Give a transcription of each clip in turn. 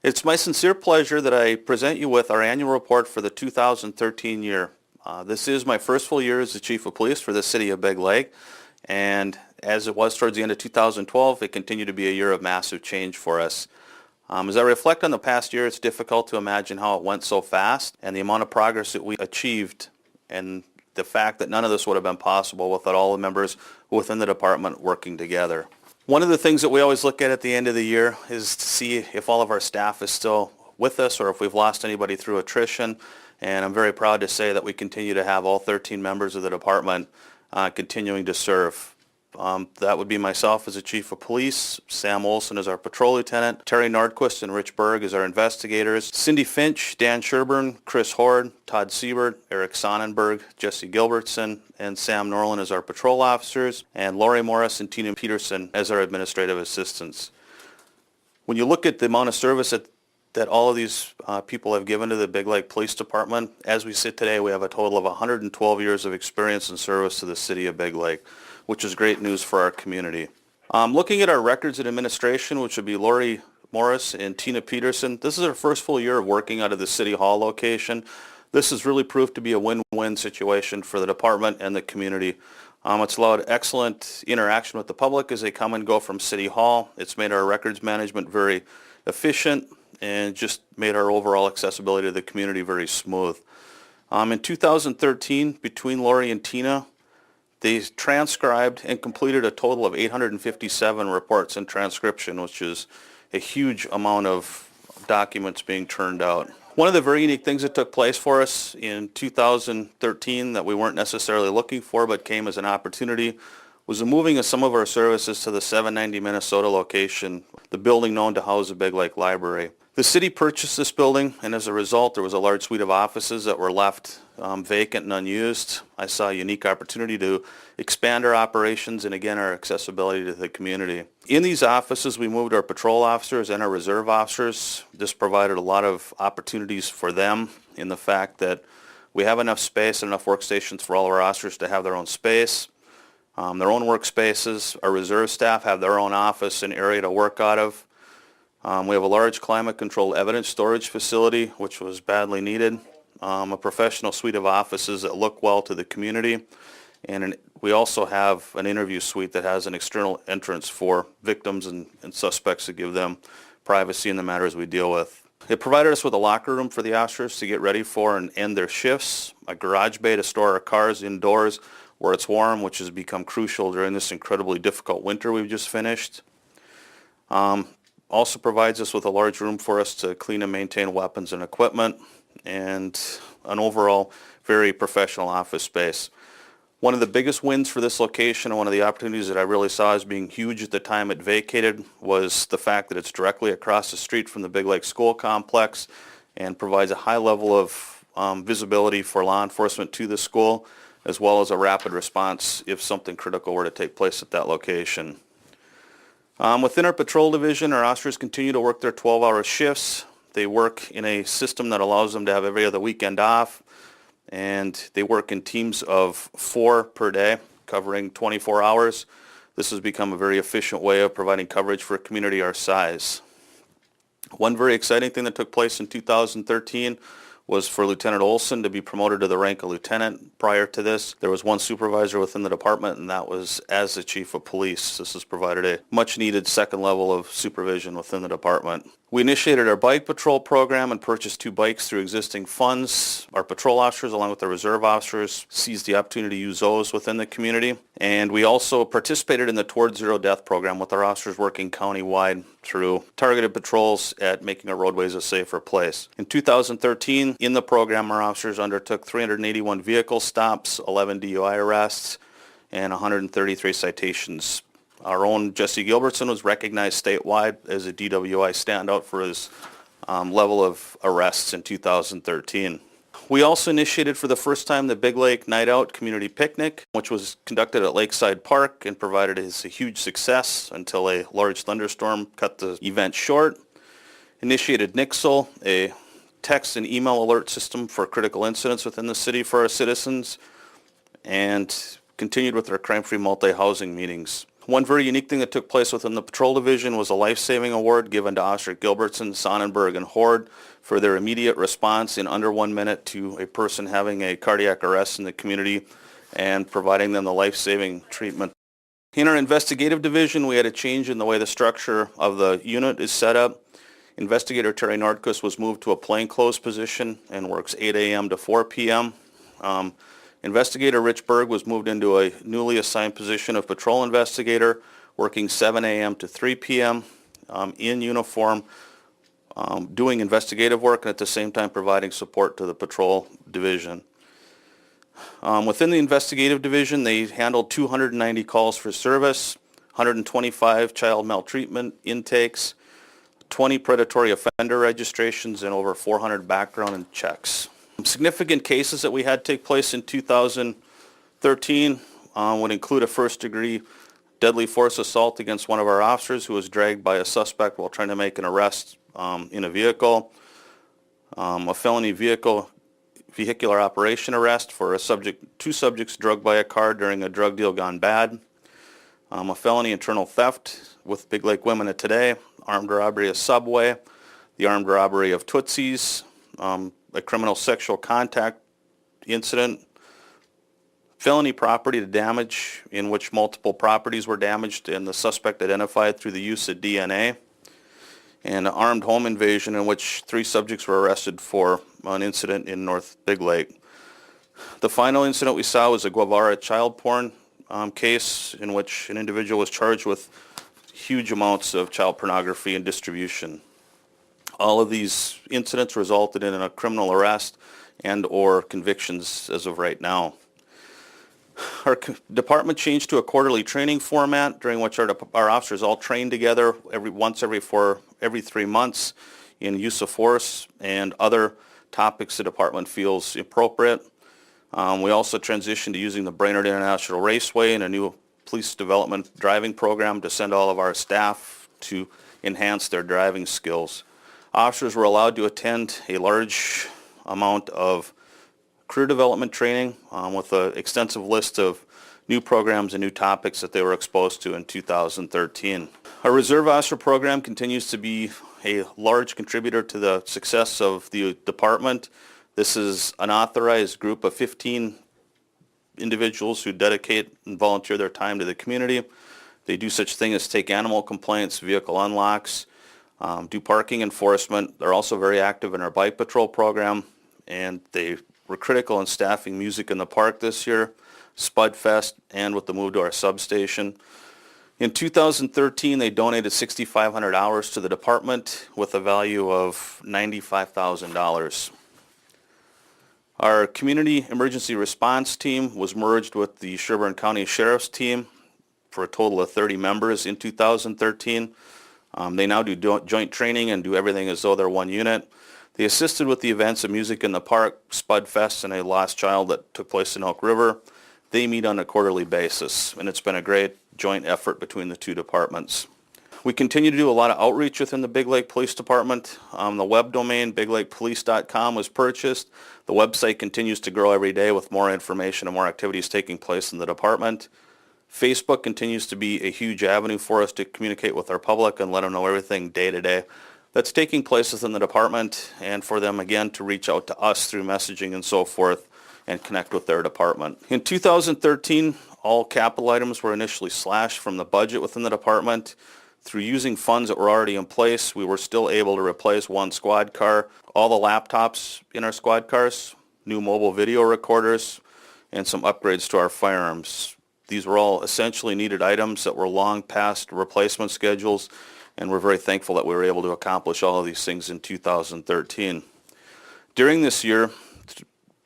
It's my sincere pleasure that I present you with our annual report for the 2013 year. This is my first full year as the Chief of Police for the City of Big Lake, and as it was towards the end of 2012, it continued to be a year of massive change for us. As I reflect on the past year, it's difficult to imagine how it went so fast and the amount of progress that we achieved, and the fact that none of this would have been possible without all the members within the department working together. One of the things that we always look at the end of the year is to see if all of our staff is still with us or if we've lost anybody through attrition. And I'm very proud to say that we continue to have all 13 members of the department continuing to serve. That would be myself as the Chief of Police, Sam Olson as our Patrol Lieutenant, Terry Nordquist and Rich Berg as our investigators, Cindy Finch, Dan Sherburn, Chris Hord, Todd Siebert, Eric Sonnenberg, Jesse Gilbertson, and Sam Norland as our patrol officers, and Lori Morris and Tina Peterson as our administrative assistants. When you look at the amount of service that all of these people have given to the Big Lake Police Department, as we sit today, we have a total of 112 years of experience and service to the City of Big Lake, which is great news for our community. Looking at our records and administration, which would be Lori Morris and Tina Peterson, this is our first full year of working out of the City Hall location. This has really proved to be a win-win situation for the department and the community. It's allowed excellent interaction with the public as they come and go from City Hall. It's made our records management very efficient and just made our overall accessibility to the community very smooth. In 2013, between Lori and Tina, they transcribed and completed a total of 857 reports and transcription, which is a huge amount of documents being turned out. One of the very unique things that took place for us in 2013 that we weren't necessarily looking for but came as an opportunity was the moving of some of our services to the 790 Minnesota location, the building known to house the Big Lake Library. The city purchased this building, and as a result, there was a large suite of offices that were left vacant and unused. I saw a unique opportunity to expand our operations and, again, our accessibility to the community. In these offices, we moved our patrol officers and our reserve officers. This provided a lot of opportunities for them in the fact that we have enough space and enough workstations for all of our officers to have their own space, their own workspaces. Our reserve staff have their own office and area to work out of. We have a large climate-controlled evidence storage facility, which was badly needed, a professional suite of offices that look well to the community, and we also have an interview suite that has an external entrance for victims and suspects to give them privacy in the matters we deal with. It provided us with a locker room for the officers to get ready for and end their shifts, a garage bay to store our cars indoors where it's warm, which has become crucial during this incredibly difficult winter we've just finished. Also provides us with a large room for us to clean and maintain weapons and equipment, and an overall very professional office space. One of the biggest wins for this location, and one of the opportunities that I really saw as being huge at the time it vacated, was the fact that it's directly across the street from the Big Lake School Complex and provides a high level of visibility for law enforcement to the school, as well as a rapid response if something critical were to take place at that location. Within our patrol division, our officers continue to work their 12-hour shifts. They work in a system that allows them to have every other weekend off, and they work in teams of 4 per day, covering 24 hours. This has become a very efficient way of providing coverage for a community our size. One very exciting thing that took place in 2013 was for Lieutenant Olson to be promoted to the rank of lieutenant. Prior to this, there was one supervisor within the department, and that was as the Chief of Police. This has provided a much-needed second level of supervision within the department. We initiated our bike patrol program and purchased 2 bikes through existing funds. Our patrol officers, along with the reserve officers, seized the opportunity to use those within the community. And we also participated in the Towards Zero Death program, with our officers working county-wide through targeted patrols at making our roadways a safer place. In 2013, in the program, our officers undertook 381 vehicle stops, 11 DUI arrests, and 133 citations. Our own Jesse Gilbertson was recognized statewide as a DWI standout for his level of arrests in 2013. We also initiated for the first time the Big Lake Night Out Community Picnic, which was conducted at Lakeside Park and provided us a huge success until a large thunderstorm cut the event short. Initiated Nixle, a text and email alert system for critical incidents within the city for our citizens, and continued with our crime-free multi-housing meetings. One very unique thing that took place within the patrol division was a life-saving award given to Officer Gilbertson, Sonnenberg, and Horde for their immediate response in under 1 minute to a person having a cardiac arrest in the community and providing them the life-saving treatment. In our investigative division, we had a change in the way the structure of the unit is set up. Investigator Terry Nordquist was moved to a plainclothes position and works 8 a.m. to 4 p.m. Investigator Rich Berg was moved into a newly assigned position of patrol investigator, working 7 a.m. to 3 p.m. In uniform, doing investigative work and at the same time providing support to the patrol division. Within the investigative division, they handled 290 calls for service, 125 child maltreatment intakes, 20 predatory offender registrations, and over 400 background and checks. Significant cases that we had take place in 2013 would include a first-degree deadly force assault against one of our officers who was dragged by a suspect while trying to make an arrest in a vehicle, a felony vehicular operation arrest for two subjects drugged by a car during a drug deal gone bad, a felony internal theft with Big Lake Women of Today, armed robbery of Subway, the armed robbery of Tootsie's, a criminal sexual contact incident, felony property damage in which multiple properties were damaged and the suspect identified through the use of DNA, and an armed home invasion in which 3 subjects were arrested for an incident in North Big Lake. The final incident we saw was a Guevara child porn case in which an individual was charged with huge amounts of child pornography and distribution. All of these incidents resulted in a criminal arrest and or convictions as of right now. Our department changed to a quarterly training format during which our officers all train together every 3 months in use of force and other topics the department feels appropriate. We also transitioned to using the Brainerd International Raceway and a new police development driving program to send all of our staff to enhance their driving skills. Officers were allowed to attend a large amount of career development training with an extensive list of new programs and new topics that they were exposed to in 2013. Our Reserve Officer program continues to be a large contributor to the success of the department. This is an authorized group of 15 individuals who dedicate and volunteer their time to the community. They do such things as take animal complaints, vehicle unlocks, do parking enforcement. They're also very active in our bike patrol program, and they were critical in staffing Music in the Park this year, Spud Fest, and with the move to our substation. In 2013, they donated 6,500 hours to the department with a value of $95,000. Our community emergency response team was merged with the Sherburne County Sheriff's team for a total of 30 members in 2013. They now do joint training and do everything as though they're one unit. They assisted with the events of Music in the Park, Spud Fest, and a lost child that took place in Elk River. They meet on a quarterly basis, and it's been a great joint effort between the two departments. We continue to do a lot of outreach within the Big Lake Police Department. The web domain, biglakepolice.com, was purchased. The website continues to grow every day with more information and more activities taking place in the department. Facebook continues to be a huge avenue for us to communicate with our public and let them know everything day to day that's taking place within the department, and for them again to reach out to us through messaging and so forth and connect with their department. In 2013, all capital items were initially slashed from the budget within the department. Through using funds that were already in place, we were still able to replace one squad car, all the laptops in our squad cars, new mobile video recorders, and some upgrades to our firearms. These were all essentially needed items that were long past replacement schedules, and we're very thankful that we were able to accomplish all of these things in 2013. During this year,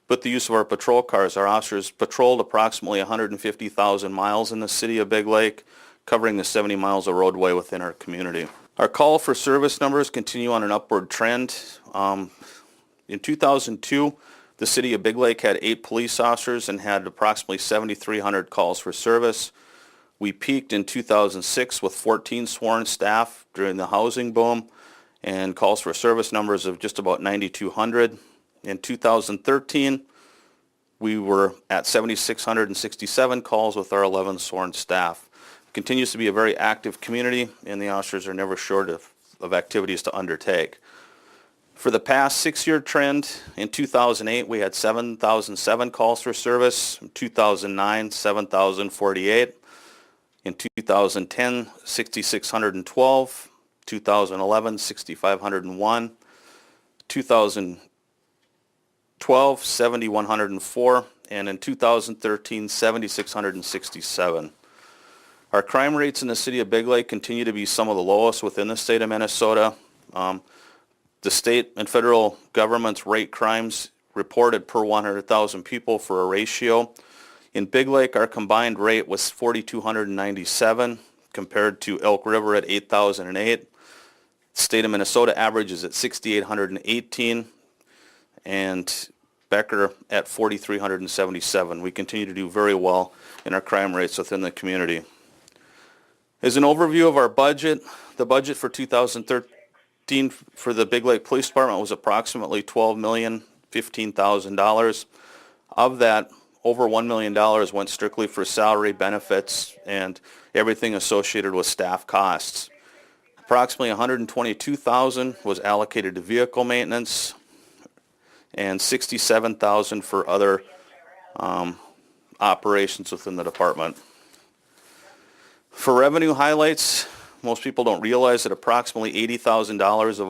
with the use of our patrol cars, our officers patrolled approximately 150,000 miles in the city of Big Lake, covering the 70 miles of roadway within our community. Our call for service numbers continue on an upward trend. In 2002, the city of Big Lake had 8 police officers and had approximately 7,300 calls for service. We peaked in 2006 with 14 sworn staff during the housing boom and calls for service numbers of just about 9,200. In 2013, we were at 7,667 calls with our 11 sworn staff. continues to be a very active community, and the officers are never short of activities to undertake. For the past 6-year trend, in 2008 we had 7,007 calls for service, in 2009 7,048, in 2010 6,612, 2011 6,501, 2012 7,104, and in 2013 7,667. Our crime rates in the city of Big Lake continue to be some of the lowest within the state of Minnesota. The state and federal governments rate crimes reported per 100,000 people for a ratio. In Big Lake, our combined rate was 4,297 compared to Elk River at 8,008. The state of Minnesota averages at 6,818 and Becker at 4,377. We continue to do very well in our crime rates within the community. As an overview of our budget, the budget for 2013 for the Big Lake Police Department was approximately $12,015,000. Of that, over $1 million went strictly for salary, benefits, and everything associated with staff costs. Approximately $122,000 was allocated to vehicle maintenance and $67,000 for other operations within the department. For revenue highlights, most people don't realize that approximately $80,000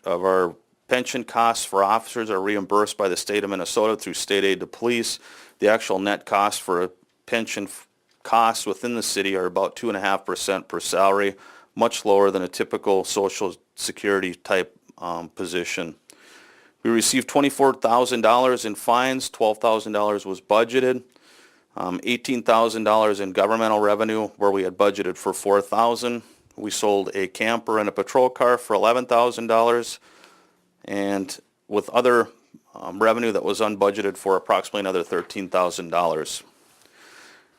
of our pension costs for officers are reimbursed by the state of Minnesota through state aid to police. The actual net cost for pension costs within the city are about 2.5% per salary, much lower than a typical Social Security type position. We received $24,000 in fines, $12,000 was budgeted, $18,000 in governmental revenue where we had budgeted for $4,000. We sold a camper and a patrol car for $11,000, and with other revenue that was unbudgeted for approximately another $13,000.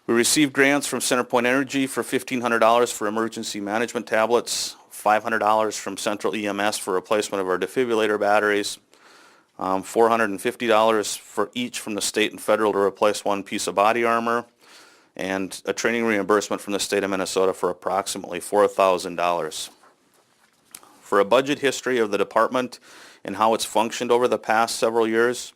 We received grants from CenterPoint Energy for $1,500 for emergency management tablets, $500 from Central EMS for replacement of our defibrillator batteries, $450 for each from the state and federal to replace one piece of body armor, and a training reimbursement from the state of Minnesota for approximately $4,000. For a budget history of the department and how it's functioned over the past several years,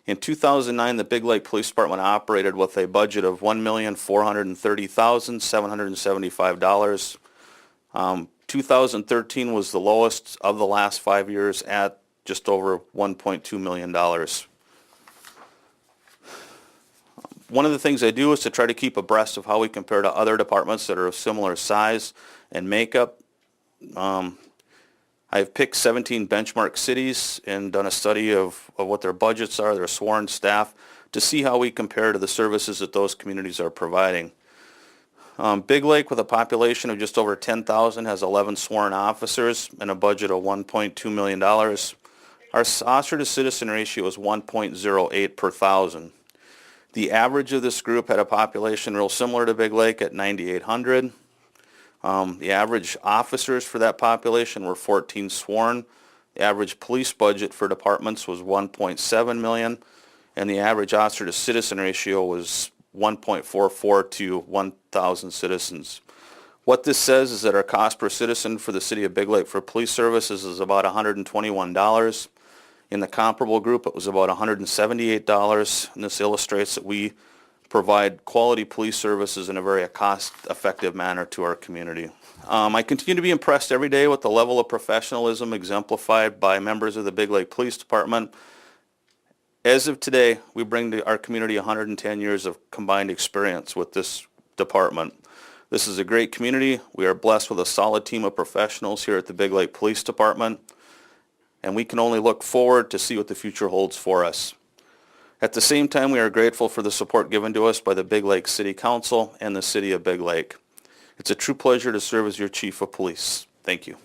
in 2009 the Big Lake Police Department operated with a budget of $1,430,775. 2013 was the lowest of the last 5 years at just over $1.2 million. One of the things I do is to try to keep abreast of how we compare to other departments that are of similar size and makeup. I've picked 17 benchmark cities and done a study of what their budgets are, their sworn staff, to see how we compare to the services that those communities are providing. Big Lake, with a population of just over 10,000, has 11 sworn officers and a budget of $1.2 million. Our officer-to-citizen ratio is 1.08 per thousand. The average of this group had a population real similar to Big Lake at 9,800. The average officers for that population were 14 sworn. The average police budget for departments was $1.7 million, and the average officer-to-citizen ratio was 1.44 to 1,000 citizens. What this says is that our cost per citizen for the city of Big Lake for police services is about $121. In the comparable group, it was about $178, and this illustrates that we provide quality police services in a very cost-effective manner to our community. I continue to be impressed every day with the level of professionalism exemplified by members of the Big Lake Police Department. As of today, we bring to our community 110 years of combined experience with this department. This is a great community. We are blessed with a solid team of professionals here at the Big Lake Police Department, and we can only look forward to see what the future holds for us. At the same time, we are grateful for the support given to us by the Big Lake City Council and the City of Big Lake. It's a true pleasure to serve as your Chief of Police. Thank you.